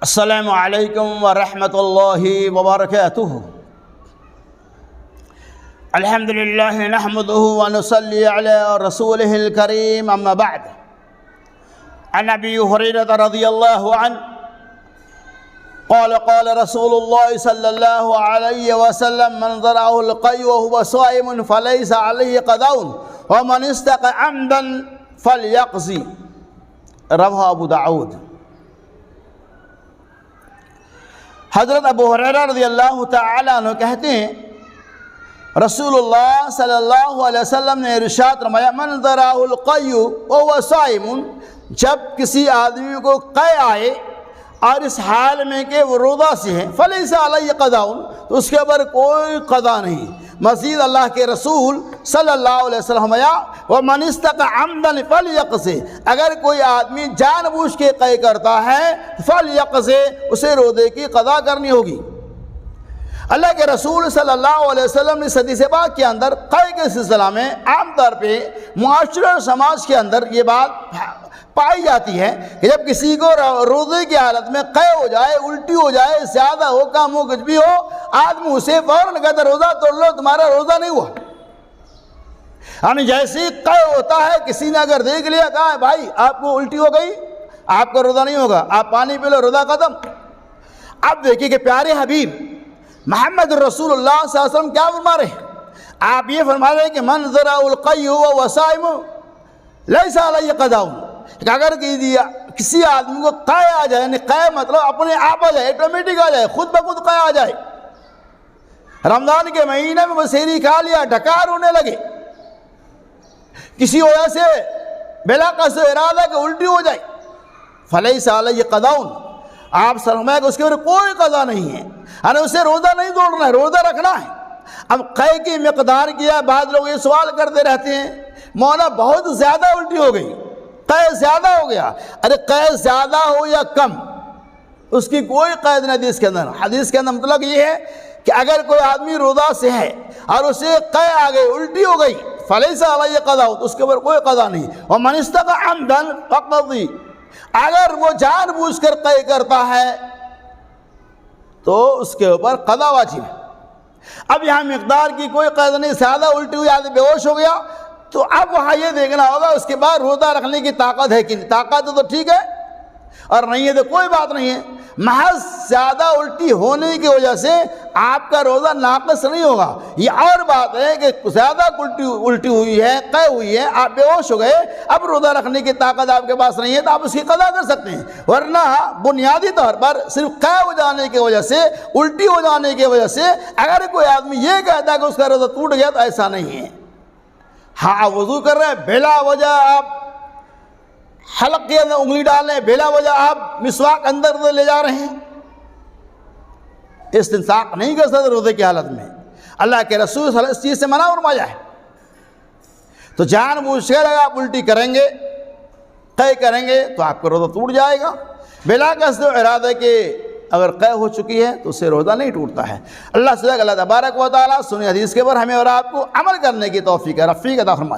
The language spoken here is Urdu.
السلام علیکم ورحمۃ اللہ وبرکاتہ۔ الحمد للہ نحمده ونصلی علی رسولہ الکریم، اما بعد۔ عن ابی ہریرہ رضی اللہ عنہ قال قال رسول اللہ صلی اللہ علیہ وسلم من ضرعه القی وهو صائم فلیس علیہ قضاء ومن استقى عمدا فلیقضی، رواه ابو داؤد۔ حضرت ابو ہریرہ رضی اللہ تعالیٰ عنہ کہتے ہیں رسول اللہ صلی اللہ علیہ وسلم نے ارشاد فرمایا من ضرعه القی وهو صائم، جب کسی آدمی کو قے آئے اور اس حال میں کہ وہ روزہ سے ہے، فلیس علیہ قضاء، تو اس کے اوپر کوئی قضا نہیں۔ مزید اللہ کے رسول صلی اللہ علیہ وسلم فرمایا ومن استقى عمدا فلیقضی، اگر کوئی آدمی جان بوجھ کے قے کرتا ہے فلیقضی، اسے روزے کی قضا کرنی ہوگی۔ اللہ کے رسول صلی اللہ علیہ وسلم نے حدیث پاک کے اندر قے کے سلسلہ میں عام طور پہ معاشرے اور سماج کے اندر یہ بات پائی جاتی ہے کہ جب کسی کو روزے کی حالت میں قے ہو جائے، الٹی ہو جائے، زیادہ ہو، کم ہو، کچھ بھی ہو، آدمی اسے فوراً کہتا ہے روزہ توڑ لو، تمہارا روزہ نہیں ہوا۔ یعنی جیسے ہی قے ہوتا ہے، کسی نے اگر دیکھ لیا، کہا ہے بھائی آپ کو الٹی ہو گئی، آپ کا روزہ نہیں ہوگا، آپ پانی پی لو، روزہ ختم۔ اب دیکھیے کہ پیارے حبیب محمد رسول اللہ صلی اللہ علیہ وسلم کیا فرما رہے ہیں؟ آپ یہ فرما رہے ہیں کہ من ضرعه القی وهو صائم لیس علیہ قضاء، کہ اگر کسی آدمی کو قے آ جائے، یعنی قے مطلب اپنے آپ آ جائے، آٹومیٹک آ جائے، خود بخود قے آ جائے، رمضان کے مہینے میں سحری کھا لیا، ڈکار ہونے لگے، کسی وجہ سے بلا قصد ارادہ کہ الٹی ہو جائے، فلیس علیہ قضاء، آپ فرمایا کہ اس کے اوپر کوئی قضا نہیں ہے، یعنی اسے روزہ نہیں توڑنا ہے، روزہ رکھنا ہے۔ اب قے کی مقدار کیا، بعض لوگ یہ سوال کرتے رہتے ہیں مولانا بہت زیادہ الٹی ہو گئی، قے زیادہ ہو گیا۔ ارے قے زیادہ ہو یا کم، اس کی کوئی قید نہیں حدیث کے اندر۔ حدیث کے اندر مطلب یہ ہے کہ اگر کوئی آدمی روزہ سے ہے اور اسے قے آ گئی، الٹی ہو گئی، فلیس علیہ قضاء، تو اس کے اوپر کوئی قضا نہیں۔ ومن استقى عمدا فقضی، اگر وہ جان بوجھ کر قے کرتا ہے تو اس کے اوپر قضا واجب ہے۔ اب یہاں مقدار کی کوئی قید نہیں، زیادہ الٹی ہوئی، آدمی بے ہوش ہو گیا، تو اب وہاں یہ دیکھنا ہوگا اس کے بعد روزہ رکھنے کی طاقت ہے کہ نہیں۔ طاقت ہے تو ٹھیک ہے، اور نہیں ہے تو کوئی بات نہیں ہے۔ محض زیادہ الٹی ہونے کی وجہ سے آپ کا روزہ ناقص نہیں ہوگا۔ یہ اور بات ہے کہ زیادہ الٹی ہوئی ہے، قے ہوئی ہے، آپ بے ہوش ہو گئے، اب روزہ رکھنے کی طاقت آپ کے پاس نہیں ہے تو آپ اس کی قضا کر سکتے ہیں، ورنہ بنیادی طور پر صرف قے ہو جانے کی وجہ سے، الٹی ہو جانے کی وجہ سے اگر کوئی آدمی یہ کہتا ہے کہ اس کا روزہ ٹوٹ گیا تو ایسا نہیں ہے۔ ہاں وضو کر رہے ہیں، بلا وجہ آپ حلق کے اندر انگلی ڈال رہے ہیں، بلا وجہ آپ مسواک اندر لے جا رہے ہیں، استنشاق نہیں کر سکتے روزے کی حالت میں۔ اللہ کے رسول صلی اللہ علیہ وسلم اس چیز سے منع فرمایا ہے۔ تو جان بوجھ کر اگر آپ الٹی کریں گے، قے کریں گے تو آپ کا روزہ ٹوٹ جائے گا۔ بلا قصد ارادہ کہ اگر قے ہو چکی ہے تو اس سے روزہ نہیں ٹوٹتا ہے۔ اللہ سے اللہ تبارک و تعالیٰ سنی حدیث کے پر ہمیں اور آپ کو عمل کرنے کی توفیق رفیق عطا فرمائے۔